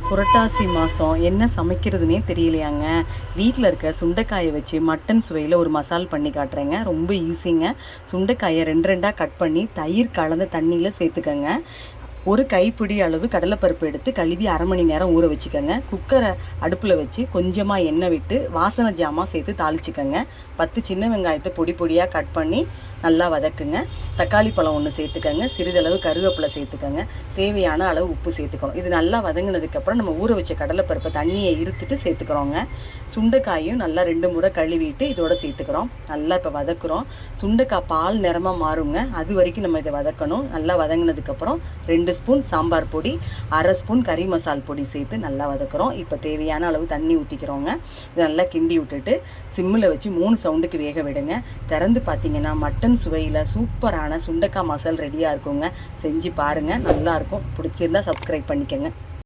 புரட்டாசி மாதம் என்ன சமைக்கிறதுனே தெரியலையாங்க. வீட்டில் இருக்க சுண்டைக்காயை வச்சு மட்டன் சுவையில் ஒரு மசால் பண்ணி காட்டுறேங்க. ரொம்ப ஈஸிங்க. சுண்டைக்காயை 2 கட் பண்ணி தயிர் கலந்த தண்ணியில் சேர்த்துக்கங்க. ஒரு கைப்பிடி அளவு கடலைப்பருப்பு எடுத்து கழுவி 1/2 மணி நேரம் ஊற வச்சுக்கோங்க. குக்கரை அடுப்பில் வச்சு கொஞ்சமாக எண்ணெய் விட்டு வாசனை ஜாமான் சேர்த்து தாளிச்சிக்கோங்க. 10 சின்ன வெங்காயத்தை பொடி பொடியாக கட் பண்ணி நல்லா வதக்குங்க. தக்காளி பழம் 1 சேர்த்துக்கோங்க. சிறிதளவு கருவேப்பிலை சேர்த்துக்கோங்க. தேவையான அளவு உப்பு சேர்த்துக்கிறோம். இது நல்லா வதங்கினதுக்கப்புறம் நம்ம ஊற வச்ச கடலைப்பருப்பை தண்ணியை இருத்துட்டு சேர்த்துக்கிறோங்க. சுண்டைக்காயும் நல்லா 2 முறை கழுவிட்டு இதோட சேர்த்துக்கிறோம். நல்லா இப்போ வதக்குறோம். சுண்டைக்காய் பால் நிறமாக மாறுங்க. அது வரைக்கும் நம்ம இதை வதக்கணும். நல்லா வதங்கினதுக்கப்புறம் 2 ஸ்பூன் சாம்பார் பொடி, 1/2 ஸ்பூன் கறி மசால் பொடி சேர்த்து நல்லா வதக்குறோம். இப்போ தேவையான அளவு தண்ணி ஊற்றிக்கிறோங்க. இது நல்லா கிண்டி விட்டுட்டு சிம்மில் வச்சு 3 சவுண்டுக்கு வேக விடுங்க. திறந்து பார்த்தீங்கன்னா மட்டன் சுவையில் சூப்பரான சுண்டைக்காய் மசால் ரெடியாக இருக்குங்க. செஞ்சு பாருங்கள், நல்லாயிருக்கும். பிடிச்சிருந்தா சப்ஸ்கிரைப் பண்ணிக்கோங்க.